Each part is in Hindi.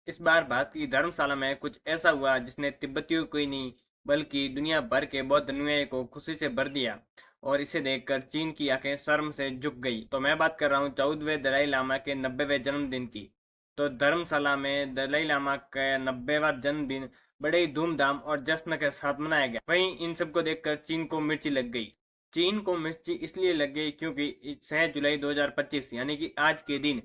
इस बार भारत की धर्मशाला में कुछ ऐसा हुआ जिसने तिब्बतियों को ही नहीं बल्कि दुनिया भर के बौद्ध अनुयायी को खुशी से भर दिया और इसे देखकर चीन की आंखें शर्म से झुक गई। तो मैं बात कर रहा हूँ 14वें दलाई लामा के 90वें जन्मदिन की। तो धर्मशाला में दलाई लामा का 90वां जन्मदिन बड़े ही धूमधाम और जश्न के साथ मनाया गया। वहीं इन सबको देखकर चीन को मिर्ची लग गई। चीन को मिर्ची इसलिए लग गई क्योंकि 6 जुलाई 2025 यानी कि आज के दिन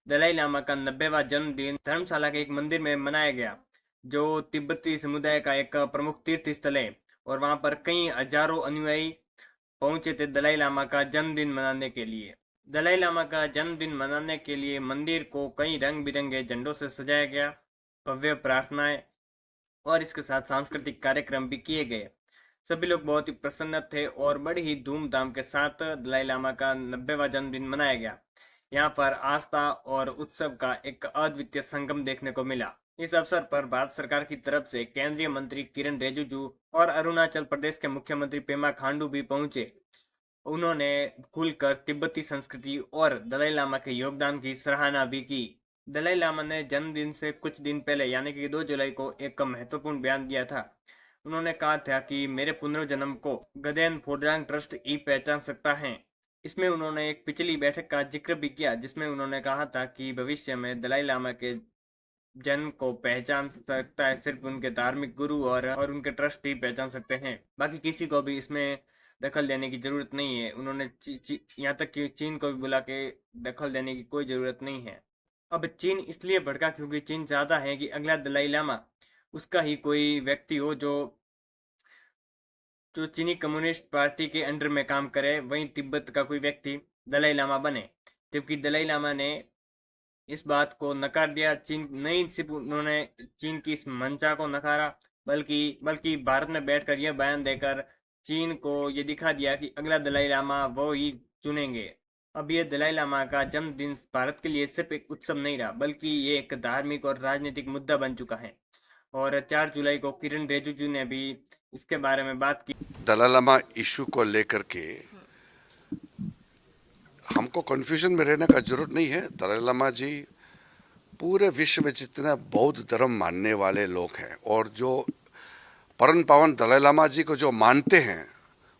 दलाई लामा का 90वां जन्मदिन धर्मशाला के एक मंदिर में मनाया गया, जो तिब्बती समुदाय का एक प्रमुख तीर्थ स्थल है। और वहां पर कई हजारों अनुयायी पहुंचे थे दलाई लामा का जन्मदिन मनाने के लिए। दलाई लामा का जन्मदिन मनाने के लिए मंदिर को कई रंग बिरंगे झंडों से सजाया गया, भव्य प्रार्थनाएं और इसके साथ सांस्कृतिक कार्यक्रम भी किए गए। सभी लोग बहुत ही प्रसन्न थे और बड़ी ही धूमधाम के साथ दलाई लामा का 90वां जन्मदिन मनाया गया। यहाँ पर आस्था और उत्सव का एक अद्वितीय संगम देखने को मिला। इस अवसर पर भारत सरकार की तरफ से केंद्रीय मंत्री किरण रिजिजू और अरुणाचल प्रदेश के मुख्यमंत्री पेमा खांडू भी पहुंचे। उन्होंने खुलकर तिब्बती संस्कृति और दलाई लामा के योगदान की सराहना भी की। दलाई लामा ने जन्मदिन से कुछ दिन पहले यानी कि 2 जुलाई को एक महत्वपूर्ण बयान दिया था। उन्होंने कहा था कि मेरे पुनर्जन्म को गदेन फोरजांग ट्रस्ट ही पहचान सकता है। इसमें उन्होंने एक पिछली बैठक का जिक्र भी किया जिसमें उन्होंने कहा था कि भविष्य में दलाई लामा के जन्म को पहचान सकता है सिर्फ उनके धार्मिक गुरु और उनके ट्रस्ट ही पहचान सकते हैं। बाकी किसी को भी इसमें दखल देने की जरूरत नहीं है। उन्होंने यहाँ तक कि चीन को भी बुला के दखल देने की कोई जरूरत नहीं है। अब चीन इसलिए भड़का क्योंकि चीन चाहता है कि अगला दलाई लामा उसका ही कोई व्यक्ति हो जो चीनी कम्युनिस्ट पार्टी के अंडर में काम करे, वहीं तिब्बत का कोई व्यक्ति दलाई लामा बने। जबकि दलाई लामा ने इस बात को नकार दिया। चीन नहीं सिर्फ उन्होंने चीन की इस मंशा को नकारा बल्कि बल्कि भारत में बैठकर यह बयान देकर चीन को ये दिखा दिया कि अगला दलाई लामा वो ही चुनेंगे। अब ये दलाई लामा का जन्मदिन भारत के लिए सिर्फ एक उत्सव नहीं रहा बल्कि ये एक धार्मिक और राजनीतिक मुद्दा बन चुका है। और 4 जुलाई को किरण रिजिजू ने भी इसके बारे में बात की। दलाई लामा इशू को लेकर के हमको कंफ्यूजन में रहने का जरूरत नहीं है। दलाई लामा जी पूरे विश्व में जितने बौद्ध धर्म मानने वाले लोग हैं और जो परम पावन दलाई लामा जी को जो मानते हैं,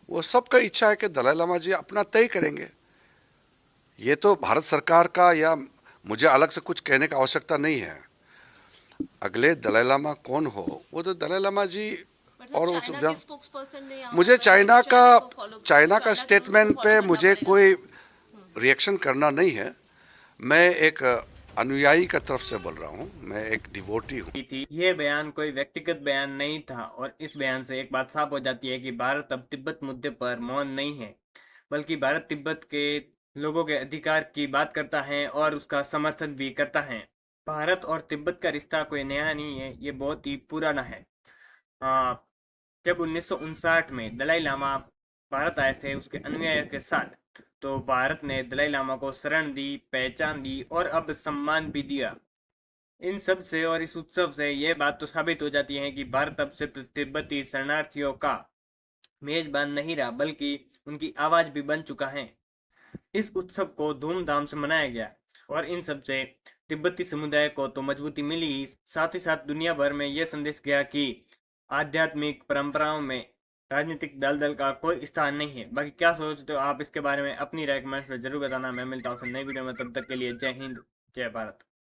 वो सबका इच्छा है कि दलाई लामा जी अपना तय करेंगे। ये तो भारत सरकार का या मुझे अलग से कुछ कहने का आवश्यकता नहीं है। अगले दलाई लामा कौन हो वो तो दलाई लामा जी और मुझे चाइना का स्टेटमेंट पे मुझे कोई रिएक्शन करना नहीं है। मैं एक अनुयायी का तरफ से बोल रहा हूँ, मैं एक डिवोटी हूँ। ये बयान कोई व्यक्तिगत बयान नहीं था और इस बयान से एक बात साफ हो जाती है कि भारत अब तिब्बत मुद्दे पर मौन नहीं है, बल्कि भारत तिब्बत के लोगों के अधिकार की बात करता है और उसका समर्थन भी करता है। भारत और तिब्बत का रिश्ता कोई नया नहीं है, ये बहुत ही पुराना है। जब 1959 में दलाई लामा भारत आए थे उसके अनुयायियों के साथ, तो भारत ने दलाई लामा को शरण दी, पहचान दी और अब सम्मान भी दिया। इन सब से और इस उत्सव से यह बात तो साबित हो जाती है कि भारत अब सिर्फ तिब्बती शरणार्थियों का मेजबान नहीं रहा बल्कि उनकी आवाज भी बन चुका है। इस उत्सव को धूमधाम से मनाया गया और इन सब से तिब्बती समुदाय को तो मजबूती मिली, साथ ही साथ दुनिया भर में यह संदेश गया कि आध्यात्मिक परंपराओं में राजनीतिक दल का कोई स्थान नहीं है। बाकी क्या सोचते हो आप इसके बारे में? अपनी राय कमेंट्स में जरूर बताना। मैं मिलता हूँ नई वीडियो में, तब तक के लिए जय हिंद, जय भारत।